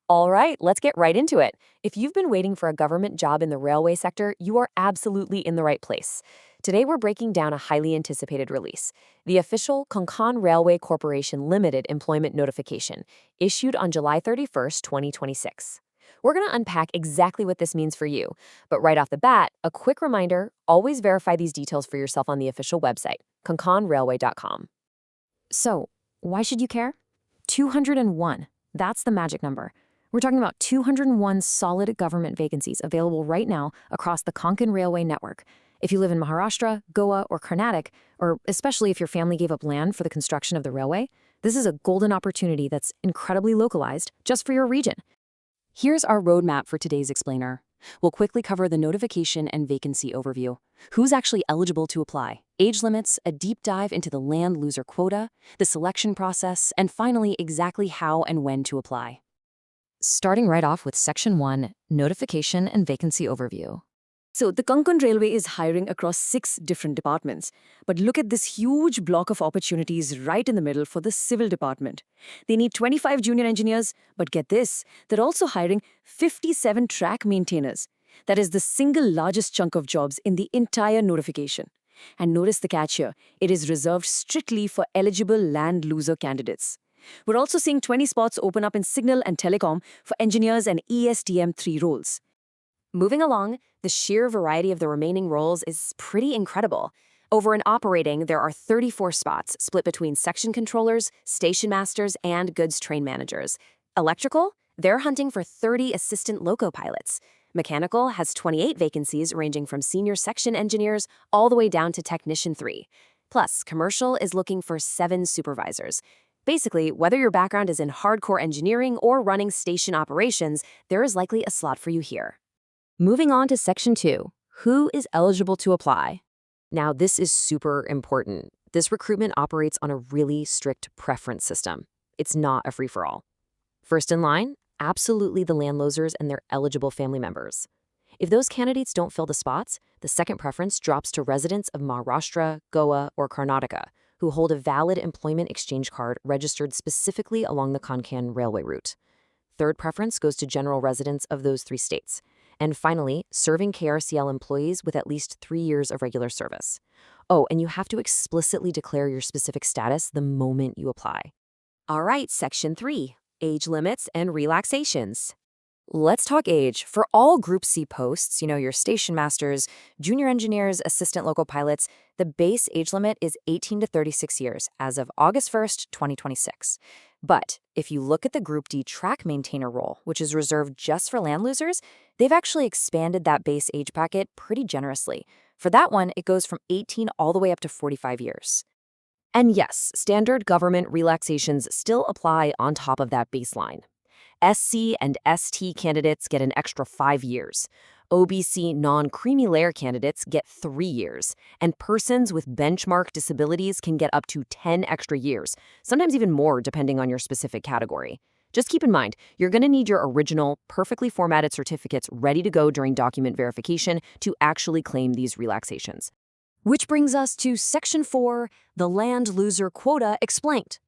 All right, let's get right into it. If you've been waiting for a government job in the railway sector, you are absolutely in the right place. Today, we're breaking down a highly anticipated release, the official Konkan Railway Corporation Limited employment notification, issued on July 31st, 2026. We're going to unpack exactly what this means for you. But right off the bat, a quick reminder, always verify these details for yourself on the official website, konkanrailway.com. So, why should you care? 201. That's the magic number. We're talking about 201 solid government vacancies available right now across the Konkan Railway network. If you live in Maharashtra, Goa, or Karnataka, or especially if your family gave up land for the construction of the railway, this is a golden opportunity that's incredibly localized just for your region. Here's our roadmap for today's explainer. We'll quickly cover the notification and vacancy overview, who's actually eligible to apply, age limits, a deep dive into the land loser quota, the selection process, and finally exactly how and when to apply. Starting right off with Section 1, Notification and Vacancy Overview. So the Konkan Railway is hiring across 6 different departments. But look at this huge block of opportunities right in the middle for the civil department. They need 25 junior engineers, but get this, they're also hiring 57 track maintainers. That is the single largest chunk of jobs in the entire notification. And notice the catch here, it is reserved strictly for eligible land loser candidates. We're also seeing 20 spots open up in signal and telecom for engineers and ESTM3 roles. Moving along, the sheer variety of the remaining roles is pretty incredible. Over in operating, there are 34 spots split between section controllers, station masters, and goods train managers. Electrical, they're hunting for 30 assistant loco pilots. Mechanical has 28 vacancies ranging from senior section engineers all the way down to technician 3. Plus, commercial is looking for 7 supervisors. Basically, whether your background is in hardcore engineering or running station operations, there is likely a slot for you here. Moving on to Section 2, who is eligible to apply? Now, this is super important. This recruitment operates on a really strict preference system. It's not a free-for-all. First in line, absolutely the land losers and their eligible family members. If those candidates don't fill the spots, the second preference drops to residents of Maharashtra, Goa, or Karnataka, who hold a valid employment exchange card registered specifically along the Konkan Railway route. Third preference goes to general residents of those 3 states. And finally, serving KRCL employees with at least 3 years of regular service. Oh, and you have to explicitly declare your specific status the moment you apply. All right, Section 3, age limits and relaxations. Let's talk age. For all Group C posts, your station masters, junior engineers, assistant local pilots, the base age limit is 18 to 36 years as of August 1st, 2026. But if you look at the Group D track maintainer role, which is reserved just for land losers, they've actually expanded that base age bracket pretty generously. For that one, it goes from 18 all the way up to 45 years. And yes, standard government relaxations still apply on top of that baseline. SC and ST candidates get an extra 5 years. OBC non-creamy layer candidates get 3 years. And persons with benchmark disabilities can get up to 10 extra years, sometimes even more depending on your specific category. Just keep in mind, you're going to need your original, perfectly formatted certificates ready to go during document verification to actually claim these relaxations. Which brings us to Section 4, the land loser quota explained.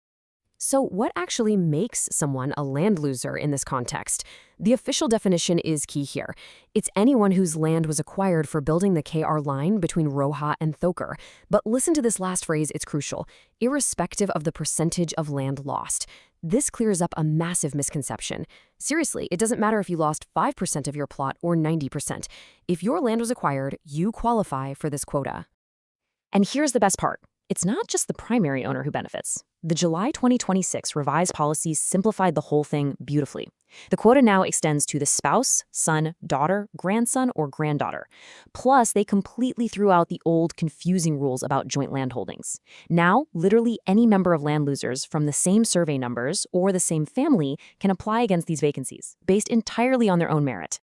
So what actually makes someone a land loser in this context? The official definition is key here. It's anyone whose land was acquired for building the KR line between Roha and Thokur. But listen to this last phrase, it's crucial. Irrespective of the percentage of land lost. This clears up a massive misconception. Seriously, it doesn't matter if you lost 5% of your plot or 90%. If your land was acquired, you qualify for this quota. And here's the best part. It's not just the primary owner who benefits. The July 2026 revised policies simplified the whole thing beautifully. The quota now extends to the spouse, son, daughter, grandson, or granddaughter. Plus, they completely threw out the old, confusing rules about joint land holdings. Now, literally any member of land losers from the same survey numbers or the same family can apply against these vacancies, based entirely on their own merit.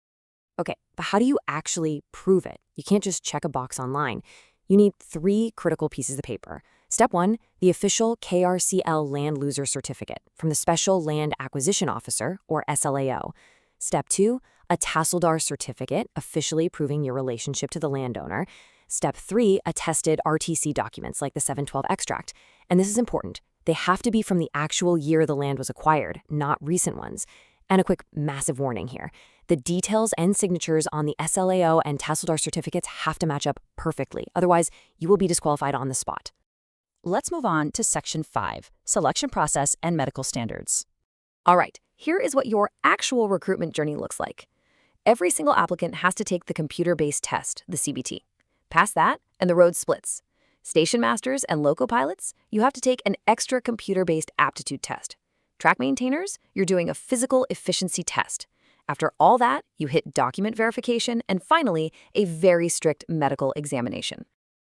Okay, but how do you actually prove it? You can't just check a box online. You need 3 critical pieces of paper. Step 1, the official KRCL Land Loser Certificate from the Special Land Acquisition Officer, or SLAO. Step 2, a Tahsildar certificate officially proving your relationship to the landowner. Step 3, attested RTC documents like the 712 extract. And this is important. They have to be from the actual year the land was acquired, not recent ones. And a quick massive warning here. The details and signatures on the SLAO and Tahsildar certificates have to match up perfectly. Otherwise, you will be disqualified on the spot. Let's move on to Section 5, Selection Process and Medical Standards. All right, here is what your actual recruitment journey looks like. Every single applicant has to take the computer-based test, the CBT. Pass that, and the road splits. Station masters and loco pilots, you have to take an extra computer-based aptitude test. Track maintainers, you're doing a physical efficiency test. After all that, you hit document verification and finally, a very strict medical examination.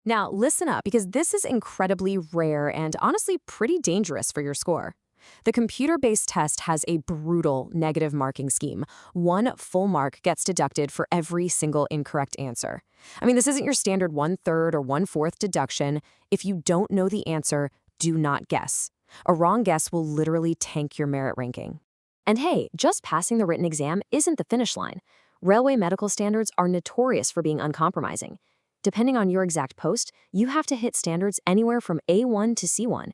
Now, listen up, because this is incredibly rare and honestly pretty dangerous for your score. The computer-based test has a brutal negative marking scheme. 1 full mark gets deducted for every single incorrect answer. I mean, this isn't your standard 1/3 or 1/4 deduction. If you don't know the answer, do not guess. A wrong guess will literally tank your merit ranking. And hey, just passing the written exam isn't the finish line. Railway medical standards are notorious for being uncompromising. Depending on your exact post, you have to hit standards anywhere from A1 to C1.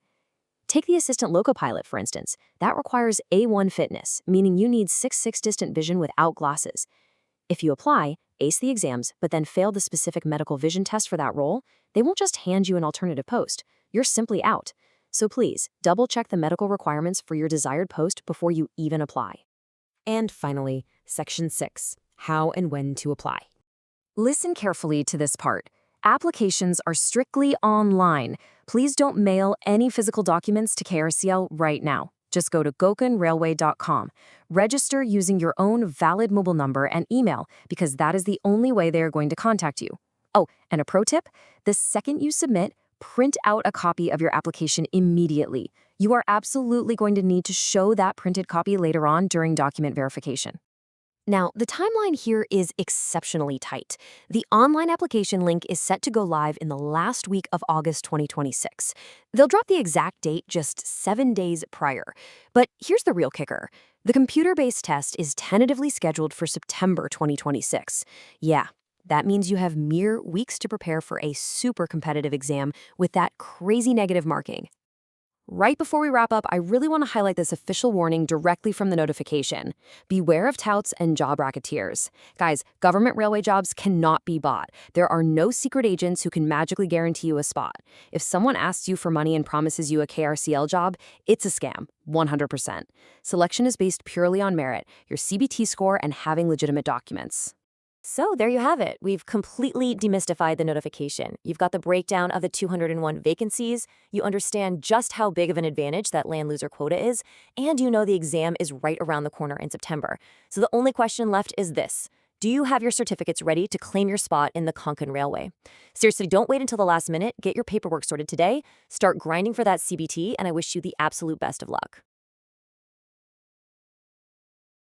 Take the assistant loco pilot, for instance. That requires A1 fitness, meaning you need 6'6" distant vision without glasses. If you apply, ace the exams, but then fail the specific medical vision test for that role, they won't just hand you an alternative post. You're simply out. So please, double-check the medical requirements for your desired post before you even apply. And finally, Section 6, How and When to Apply. Listen carefully to this part. Applications are strictly online. Please don't mail any physical documents to KRCL right now. Just go to konkanrailway.com. Register using your own valid mobile number and email, because that is the only way they are going to contact you. Oh, and a pro tip, the second you submit, print out a copy of your application immediately. You are absolutely going to need to show that printed copy later on during document verification. Now, the timeline here is exceptionally tight. The online application link is set to go live in the last week of August 2026. They'll drop the exact date just 7 days prior. But here's the real kicker. The computer-based test is tentatively scheduled for September 2026. Yeah, that means you have mere weeks to prepare for a super competitive exam with that crazy negative marking. Right before we wrap up, I really want to highlight this official warning directly from the notification. Beware of touts and job racketeers. Guys, government railway jobs cannot be bought. There are no secret agents who can magically guarantee you a spot. If someone asks you for money and promises you a KRCL job, it's a scam, 100%. Selection is based purely on merit, your CBT score, and having legitimate documents. So there you have it. We've completely demystified the notification. You've got the breakdown of the 201 vacancies, you understand just how big of an advantage that land loser quota is, and you know the exam is right around the corner in September. So the only question left is this. Do you have your certificates ready to claim your spot in the Konkan Railway? Seriously, don't wait until the last minute. Get your paperwork sorted today, start grinding for that CBT, and I wish you the absolute best of luck.